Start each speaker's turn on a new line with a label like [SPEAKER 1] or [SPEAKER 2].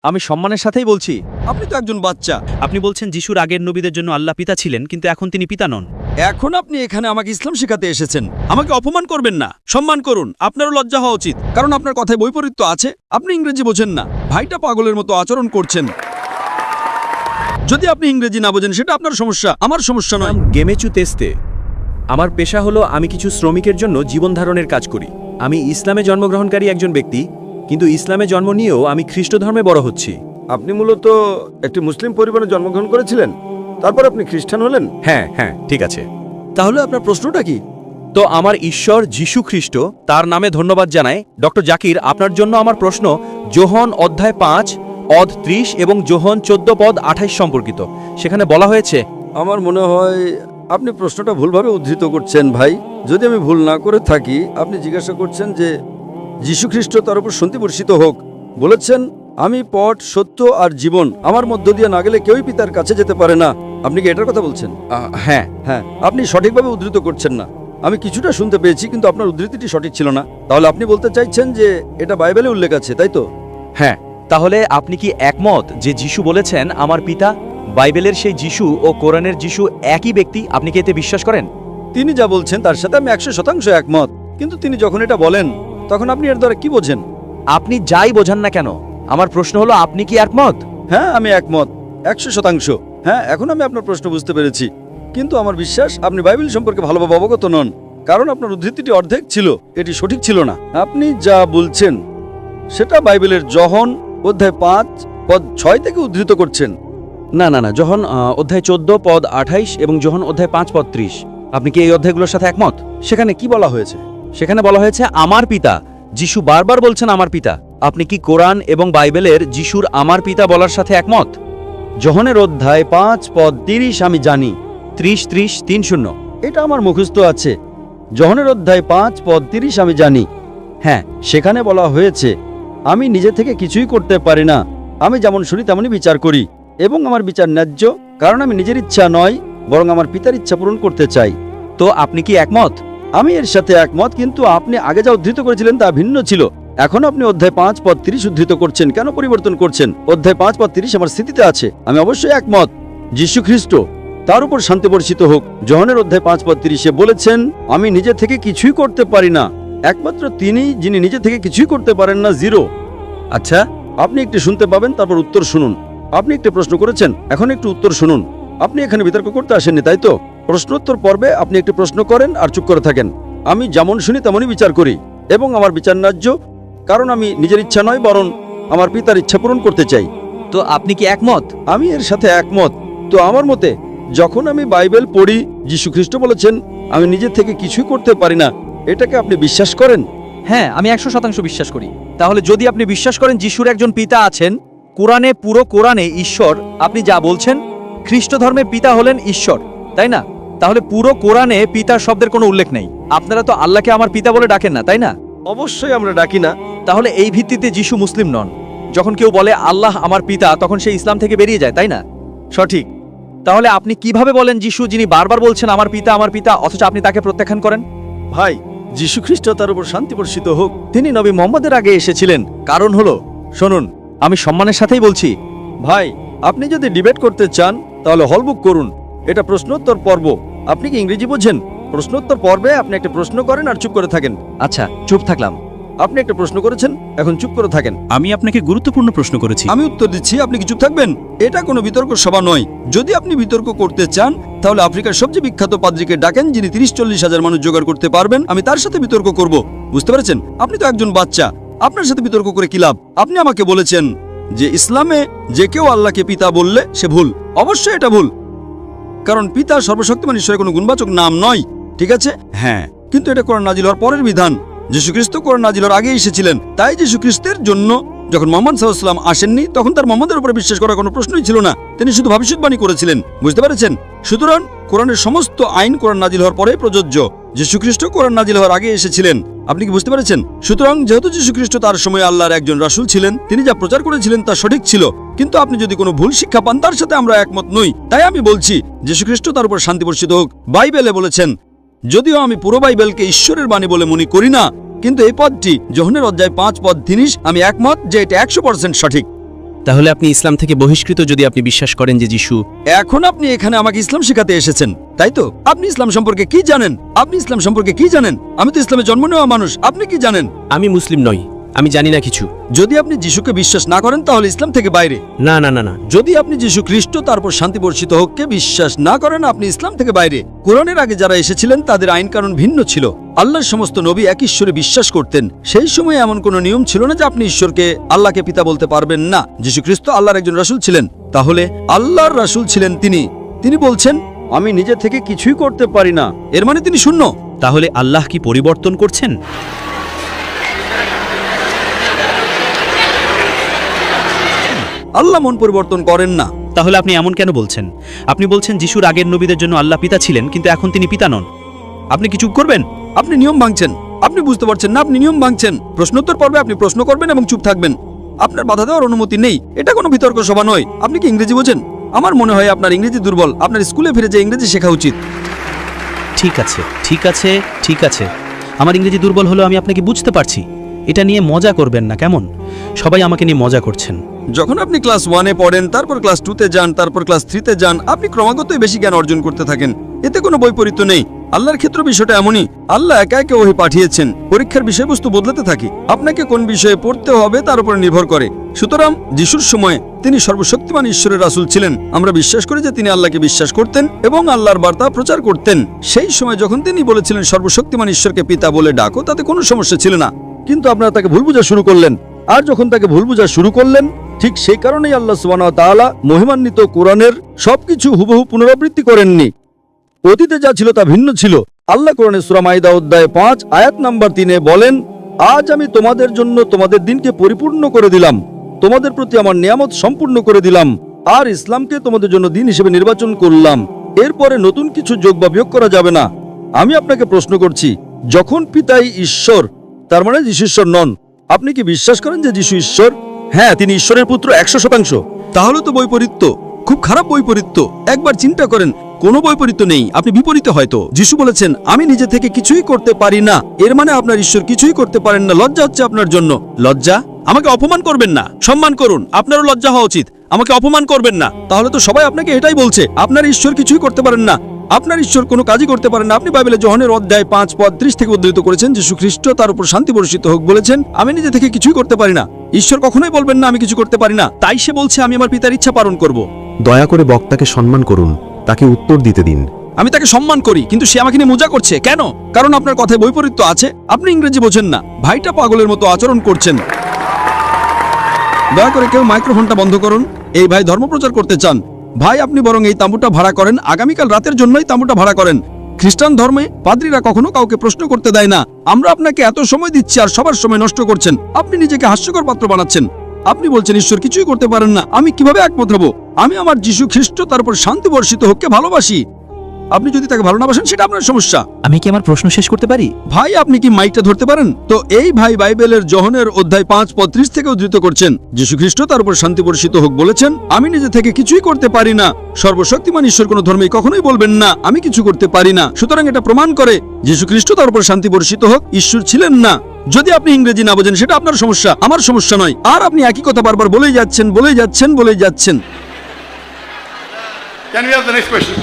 [SPEAKER 1] আমি সম্মানের সাথেই বলছি।
[SPEAKER 2] আপনি তো একজন বাচ্চা।
[SPEAKER 1] আপনি বলছেন যিশুর আগের নবীদের জন্য আল্লাহ পিতা ছিলেন, কিন্তু এখন তিনি পিতা নন।
[SPEAKER 2] এখন আপনি এখানে আমাকে ইসলাম শেখাতে এসেছেন। আমাকে অপমান করবেন না, সম্মান করুন। আপনারও লজ্জা হওয়া উচিত, কারণ আপনার কথায় বৈপরীত্য আছে। আপনি ইংরেজি বোঝেন না, ভাইটা পাগলের মতো আচরণ করছেন। যদি আপনি ইংরেজি না বোঝেন সেটা আপনার সমস্যা, আমার সমস্যা নয়।
[SPEAKER 3] গেমেচু তেস্তে। আমার পেশা হলো আমি কিছু শ্রমিকের জন্য জীবন ধারণের কাজ করি। আমি ইসলামে জন্মগ্রহণকারী একজন ব্যক্তি, কিন্তু ইসলামে জন্ম নিয়েও আমি খ্রিস্ট ধর্মে বড় হচ্ছি।
[SPEAKER 4] আপনি মূলত একটি মুসলিম পরিবারে জন্মগ্রহণ করেছিলেন, তারপর আপনি খ্রিস্টান হলেন?
[SPEAKER 3] হ্যাঁ হ্যাঁ, ঠিক আছে।
[SPEAKER 2] তাহলে আপনার প্রশ্নটা কি?
[SPEAKER 3] তো আমার ঈশ্বর যীশু খ্রিস্ট, তার নামে ধন্যবাদ জানাই। ডক্টর জাকির, আপনার জন্য আমার প্রশ্ন যোহন অধ্যায় 5 অধ্যায় 30 এবং যোহন 14 পদ 28 সম্পর্কিত। সেখানে বলা হয়েছে,
[SPEAKER 4] আমার মনে হয় আপনি প্রশ্নটা ভুলভাবে উদ্ধৃত করছেন ভাই। যদি আমি ভুল না করে থাকি, আপনি জিজ্ঞাসা করছেন যে যীশু খ্রিস্ট তার উপর শান্তি বর্ষিত হোক বলেছেন, আমি পথ সত্য আর জীবন, আমার মধ্য দিয়ে না গেলে কেউই পিতার কাছে যেতে পারে না। আপনি কি এটার কথা বলছেন?
[SPEAKER 3] হ্যাঁ
[SPEAKER 4] হ্যাঁ, আপনি সঠিকভাবে উদ্ধৃত করছেন না। আমি কিছুটা শুনতে পেয়েছি, কিন্তু আপনার উদ্ধৃতিটি সঠিক ছিল না। তাহলে আপনি বলতে চাইছেন যে এটা বাইবেলে উল্লেখ আছে, তাই তো?
[SPEAKER 3] হ্যাঁ। তাহলে আপনি কি একমত যে যিশু বলেছেন আমার পিতা? বাইবেলের সেই যিশু ও কোরআনের যিশু একই ব্যক্তি? আপনি কি এতে বিশ্বাস করেন?
[SPEAKER 4] তিনি যা বলছেন তার সাথে আমি 100% একমত, কিন্তু তিনি যখন এটা বলেন তখন আপনি এর দ্বারা কি বোঝেন?
[SPEAKER 3] আপনি যাই বোঝান না কেন, আমার প্রশ্ন হলো আপনি কি একমত?
[SPEAKER 4] হ্যাঁ, আমি একমত 100%। হ্যাঁ, এখন আমি আপনার প্রশ্ন বুঝতে পেরেছি, কিন্তু আমার বিশ্বাস আপনি বাইবেল সম্পর্কে ভালোভাবে অবগত নন, কারণ আপনার উদ্ধৃতিটি অর্ধেক ছিল, এটি সঠিক ছিল না। আপনি যা বলছেন সেটা বাইবেলের যোহন অধ্যায় 5 পদ 6 থেকে উদ্ধৃত করছেন।
[SPEAKER 3] না না না, যোহন অধ্যায় 14 পদ 28 এবং যোহন অধ্যায় 5 পদ 30। আপনি কি এই অধ্যায়গুলোর সাথে একমত?
[SPEAKER 4] সেখানে কি বলা হয়েছে?
[SPEAKER 3] সেখানে বলা হয়েছে আমার পিতা। যিশু বারবার বলছেন আমার পিতা। আপনি কি কোরআন এবং বাইবেলের যিশুর আমার পিতা বলার সাথে একমত?
[SPEAKER 4] যোহনের অধ্যায় 5 পদ 30 আমি জানি।
[SPEAKER 3] 30-30-30।
[SPEAKER 4] এটা আমার মুখস্থ আছে। যোহনের অধ্যায় 5 পদ 30 আমি জানি। হ্যাঁ, সেখানে বলা হয়েছে, আমি নিজে থেকে কিছুই করতে পারি না, আমি যেমন শুনি তেমনই বিচার করি, এবং আমার বিচার ন্যায্য, কারণ আমি নিজের ইচ্ছা নয়, বরং আমার পিতার ইচ্ছা পূরণ করতে চাই।
[SPEAKER 3] তো আপনি কি একমত?
[SPEAKER 4] আমি এর সাথে একমত, কিন্তু আপনি আগে যা উদ্ধৃত করেছিলেন তা ভিন্ন ছিল। এখন আপনি অধ্যায় 5 পদ 30 উদ্ধৃত করছেন, কেন পরিবর্তন করছেন? অধ্যায় 5 পদ 30 আমার স্মৃতিতে আছে। আমি অবশ্যই একমত। যীশু খ্রিস্ট তার উপর শান্তি বর্ষিত হোক, যোহনের অধ্যায় 5 পদ 30 বলেছেন, আমি নিজে থেকে কিছুই করতে পারি না, একমাত্র তিনি যিনি নিজে থেকে কিছুই করতে পারেন না, জিরো। আচ্ছা, আপনি একটু শুনতে পাবেন, তারপর উত্তর শুনুন। আপনি একটু প্রশ্ন করেছেন, এখন একটু উত্তর শুনুন। আপনি এখানে বিতর্ক করতে আসেননি, তাই তো? প্রশ্নোত্তর পর্বে আপনি একটু প্রশ্ন করেন আর চুপ করে থাকেন। আমি যেমন শুনি তেমনই বিচার করি, এবং আমার বিচার ন্যায্য, কারণ আমি নিজের ইচ্ছা নয়, বরং আমার পিতার ইচ্ছা পূরণ করতে চাই।
[SPEAKER 3] তো আপনি কি একমত?
[SPEAKER 4] আমি এর সাথে একমত। তো আমার মতে, যখন আমি বাইবেল পড়ি, যীশু খ্রিস্ট বলেছেন, আমি নিজে থেকে কিছুই করতে পারি না, এটাকে আপনি বিশ্বাস করেন?
[SPEAKER 3] হ্যাঁ, আমি 100% বিশ্বাস করি। তাহলে যদি আপনি বিশ্বাস করেন যিশুর একজন পিতা আছেন, কোরআনে, পুরো কোরআনে ঈশ্বর, আপনি যা বলছেন খ্রিস্ট ধর্মে পিতা হলেন ঈশ্বর, তাই না? তাহলে পুরো কোরআনে পিতার শব্দের কোনো উল্লেখ নেই। আপনারা তো আল্লাহকে আমার পিতা বলে ডাকেন না, তাই না?
[SPEAKER 4] অবশ্যই আমরা ডাকি না।
[SPEAKER 3] তাহলে এই ভিত্তিতে যিশু মুসলিম নন। যখন কেউ বলে আল্লাহ আমার পিতা, তখন সে ইসলাম থেকে বেরিয়ে যায়, তাই না? সঠিক। তাহলে আপনি কিভাবে বলেন যিশু, যিনি বারবার বলছেন আমার পিতা, অথচ আপনি তাকে প্রত্যাখ্যান করেন?
[SPEAKER 4] ভাই, যীশু খ্রিস্ট তার উপর শান্তি বর্ষিত হোক,
[SPEAKER 3] তিনি নবী মোহাম্মদের আগে এসেছিলেন। কারণ হলো, শুনুন, আমি সম্মানের সাথেই বলছি।
[SPEAKER 4] ভাই, আপনি যদি ডিবেট করতে চান তাহলে হল বুক করুন। এটা প্রশ্নোত্তর পর্ব। আপনি কি ইংরেজি বোঝেন? প্রশ্নোত্তর পর্বে আপনি একটা প্রশ্ন করেন আর চুপ করে থাকেন।
[SPEAKER 3] আচ্ছা, চুপ থাকলাম।
[SPEAKER 4] আপনি একটা প্রশ্ন করেছেন, এখন চুপ করে থাকেন।
[SPEAKER 1] আমি আপনাকে গুরুত্বপূর্ণ প্রশ্ন করেছি।
[SPEAKER 2] আমি উত্তর দিচ্ছি, আপনি কি চুপ থাকবেন? এটা কোনো বিতর্ক সভা নয়। যদি আপনি বিতর্ক করতে চান তাহলে আফ্রিকার সবচেয়ে বিখ্যাত পাদ্রীকে ডাকেন, যিনি 30-40 হাজার মানুষ জোগাড় করতে পারবেন। আমি তার সাথে বিতর্ক করব। বুঝতে পেরেছেন? আপনি তো একজন বাচ্চা, আপনার সাথে বিতর্ক করে কি লাভ? আপনি আমাকে বলেছেন যে ইসলামে যে কেউ আল্লাহকে পিতা বললে সে ভুল। অবশ্যই এটা ভুল, কারণ পিতা সর্বশক্তিমান ঈশ্বরের কোনো গুণবাচক নাম নয়, ঠিক আছে? হ্যাঁ, কিন্তু এটা কোরআন নাজিল হওয়ার পরের বিধান। যীশুখ্রিস্ট কোরআন নাজিল হওয়ার আগে এসেছিলেন, তাই যীশুখ্রিস্টের জন্য যখন মোহাম্মদ সাল্লাল্লাহু আলাইহি ওয়াসাল্লাম আসেননি, তখন তার মোহাম্মদের উপরে বিশ্বাস করার কোনো প্রশ্নই ছিল না। তিনি শুধু ভবিষ্যদ্বাণী করেছিলেন। বুঝতে পেরেছেন? সুতরাং কোরআনের সমস্ত আইন কোরআন নাজিল হওয়ার পরে প্রযোজ্য। যীশুখ্রিস্ট কোরআন নাজিল হওয়ার আগে এসেছিলেন। আপনি কি বুঝতে পেরেছেন? সুতরাং যেহেতু যীশুখ্রিস্ট তার সময় আল্লাহর একজন রাসূল ছিলেন, তিনি যা প্রচার করেছিলেন তা সঠিক ছিল। কিন্তু আপনি যদি কোনো ভুল শিক্ষা পান, তার সাথে আমরা একমত নই। তাই আমি বলছি, যীশুখ্রিস্ট তার উপর শান্তি বর্ষিত হোক বাইবেলে বলেছেন, যদিও আমি পুরো বাইবেলকে ঈশ্বরের বাণী বলে মনে করি না, কিন্তু এই পদটি যোহনের অধ্যায় 5 পদ 30 আমি একমত যে এটা 100% সঠিক।
[SPEAKER 1] তাহলে আপনি ইসলাম থেকে বহিষ্কৃত যদি আপনি বিশ্বাস করেন যে যিশু।
[SPEAKER 2] এখন আপনি এখানে আমাকে ইসলাম শেখাতে এসেছেন, তাই তো? আপনি ইসলাম সম্পর্কে কি জানেন? আপনি ইসলাম সম্পর্কে কি জানেন? আমি তো ইসলামে জন্ম নেওয়া মানুষ, আপনি কি জানেন?
[SPEAKER 1] আমি মুসলিম নই, আমি জানি না কিছু।
[SPEAKER 2] যদি আপনি যিশুকে বিশ্বাস না করেন তাহলে ইসলাম থেকে বাইরে।
[SPEAKER 1] না না না না,
[SPEAKER 2] যদি আপনি যিশু খ্রিস্ট তারপর শান্তি বর্ষিত হোককে বিশ্বাস না করেন, আপনি ইসলাম থেকে বাইরে। কোরআনের আগে যারা এসেছিলেন তাদের আইন কানুন ভিন্ন ছিল। আল্লাহর সমস্ত নবী এক ঈশ্বরে বিশ্বাস করতেন। সেই সময় এমন কোনো নিয়ম ছিল না যে আপনি ঈশ্বরকে আল্লাহকে পিতা বলতে পারবেন না। যিশু খ্রিস্ট আল্লাহর একজন রাসূল ছিলেন। তাহলে আল্লাহর রাসূল ছিলেন তিনি বলছেন,
[SPEAKER 4] আমি নিজে থেকে কিছুই করতে পারি না।
[SPEAKER 2] এর মানে তিনি শূন্য।
[SPEAKER 1] তাহলে আল্লাহ কি পরিবর্তন করছেন?
[SPEAKER 2] আল্লাহ মন পরিবর্তন করেন না।
[SPEAKER 1] তাহলে আপনি এমন কেন বলছেন? আপনি বলছেন যিশুর আগের নবীদের জন্য আল্লাহ পিতা ছিলেন, কিন্তু এখন তিনি পিতা নন। আপনি কি চুপ করবেন?
[SPEAKER 2] আপনি নিয়ম ভাঙছেন। আপনি বুঝতে পারছেন না আপনি নিয়ম ভাঙছেন। প্রশ্নোত্তর পর্বে আপনি প্রশ্ন করবেন এবং চুপ থাকবেন। আপনার বাধা দেওয়ার অনুমতি নেই। এটা কোনো বিতর্ক সভা নয়। আপনি কি ইংরেজি বোঝেন? আমার মনে হয় আপনার ইংরেজি দুর্বল। আপনার স্কুলে ফিরে যে ইংরেজি শেখা উচিত।
[SPEAKER 1] ঠিক আছে ঠিক আছে ঠিক আছে, আমার ইংরেজি দুর্বল হলো, আমি আপনাকে বুঝতে পারছি। এটা নিয়ে মজা করবেন না, কেমন? সবাই আমাকে নিয়ে মজা করছেন।
[SPEAKER 2] যখন আপনি ক্লাস 1-এ পড়েন, তারপর ক্লাস 2-তে যান, তারপর ক্লাস 3-তে যান, আপনি ক্রমাগতই বেশি জ্ঞান অর্জন করতে থাকেন। এতে কোনো বৈপরীত্য নেই। আল্লাহর ক্ষেত্রে বিষয়টা এমনই। আল্লাহ একা একা ওহী পাঠিয়েছেন। পরীক্ষার বিষয়বস্তু বদলাতে থাকে। আপনাকে কোন বিষয়ে পড়তে হবে তার উপর নির্ভর করে। সুতরাং যিশুর সময় তিনি সর্বশক্তিমান ঈশ্বরের রাসূল ছিলেন। আমরা বিশ্বাস করি যে তিনি আল্লাহকে বিশ্বাস করতেন এবং আল্লাহর বার্তা প্রচার করতেন। সেই সময় যখন তিনি বলেছিলেন সর্বশক্তিমান ঈশ্বরকে পিতা বলে ডাকো, তাতে কোনো সমস্যা ছিল না।
[SPEAKER 4] কিন্তু আপনারা তাকে ভুল বোঝা শুরু করলেন। আর যখন তাকে ভুল বোঝা শুরু করলেন, ঠিক সেই কারণেই আল্লাহ সুবহানাহু ওয়া তাআলা মহিমান্বিত কোরআনের সবকিছু হুবহু পুনরাবৃত্তি করেননি। অতীতে যা ছিল তা ভিন্ন ছিল। আল্লাহ কোরআনে সূরা মাইদা অধ্যায় 5 আয়াত নাম্বার 3-এ বলেন, আজ আমি তোমাদের জন্য তোমাদের দিনকে পরিপূর্ণ করে দিলাম, তোমাদের প্রতি আমার নিয়ামত সম্পূর্ণ করে দিলাম, আর ইসলামকে তোমাদের জন্য দিন হিসেবে নির্বাচন করলাম। এরপরে নতুন কিছু যোগ বা বিয়োগ করা যাবে না। আমি আপনাকে প্রশ্ন করছি, যখন পিতাই ঈশ্বর, তার মানে যিশু ঈশ্বর নন, আপনি কি বিশ্বাস করেন যে যিশু ঈশ্বর? হ্যাঁ, তিনি ঈশ্বরের পুত্র 100%।
[SPEAKER 2] তাহলে তো বৈপরীত্য, খুব খারাপ বৈপরীত্য। একবার চিন্তা করেন, কোনো বৈপরীত্য নেই। আপনি বিপরীতে হয়তো। যিশু বলেছেন, আমি নিজে থেকে কিছুই করতে পারি না। এর মানে আপনার ঈশ্বর কিছুই করতে পারেন না। লজ্জা হচ্ছে আপনার জন্য।
[SPEAKER 1] লজ্জা? আমাকে অপমান করবেন না, সম্মান করুন। আপনারও লজ্জা হওয়া উচিত। আমাকে অপমান করবেন না।
[SPEAKER 2] তাহলে তো সবাই আপনাকে এটাই বলছে, আপনার ঈশ্বর কিছুই করতে পারেন না। আপনার ঈশ্বর কোনো কাজই করতে পারেন না। আপনি বাইবেলে যোহানের অধ্যায় 5 পদ 30 থেকে উদ্ধৃত করেছেন, যিশু খ্রিস্ট তার উপর শান্তি বর্ষিত হোক বলেছেন, আমি নিজে থেকে কিছুই করতে পারি না। ঈশ্বর কখনোই বলবেন না আমি কিছু করতে পারি না। তাই সে বলছে আমি আমার পিতার ইচ্ছা পালন করব।
[SPEAKER 5] দয়া করে বক্তাকে সম্মান করুন, তাকে উত্তর দিতে দিন।
[SPEAKER 2] আমি তাকে সম্মান করি, কিন্তু সে আমাকে নিয়ে মজা করছে। কেন? কারণ আপনার কথায় বৈপরীত্য আছে। আপনি ইংরেজি বোঝেন না। ভাইটা পাগলের মতো আচরণ করছেন। দয়া করে কেউ মাইক্রোফোনটা বন্ধ করুন। এই ভাই ধর্মপ্রচার করতে চান। ভাই, আপনি বরং এই তাঁবুটা ভাড়া করেন। আগামীকাল রাতের জন্যই তাঁবুটা ভাড়া করেন। খ্রিস্টান ধর্মে পাদ্রীরা কখনো কাউকে প্রশ্ন করতে দেয় না। আমরা আপনাকে এত সময় দিচ্ছি আর সবার সময় নষ্ট করছেন। আপনি নিজেকে হাস্যকর পাত্র বানাচ্ছেন। আপনি বলছেন ঈশ্বর কিছুই করতে পারেন না। আমি কিভাবে একমত হব? আমি আমার যিশু খ্রিস্ট তার উপর শান্তি বর্ষিত হোককে ভালোবাসি। আপনি যদি তাকে ভালো না বাসেন, সেটা আপনার সমস্যা।
[SPEAKER 3] আমি কি আমার প্রশ্ন শেষ করতে পারি?
[SPEAKER 2] ভাই, আপনি কি মাইকটা ধরতে পারেন? তো এই ভাই বাইবেলের যোহানের অধ্যায় 5 পদ 30 থেকে উদ্ধৃত করছেন, যিশু খ্রিস্ট তার উপর শান্তি বর্ষিত হোক বলেছেন, আমি নিজে থেকে কিছুই করতে পারি না। সর্বশক্তিমান ঈশ্বর কোনো ধর্মেই কখনোই বলবেন না আমি কিছু করতে পারি না। সুতরাং এটা প্রমাণ করে যিশু খ্রিস্ট তার উপর শান্তি বর্ষিত হোক ঈশ্বর ছিলেন না। যদি আপনি ইংরেজি না বোঝেন, সেটা আপনার সমস্যা, আমার সমস্যা নয়। আর আপনি একই কথা বারবার বলেই যাচ্ছেন।
[SPEAKER 6] Can we have the next question?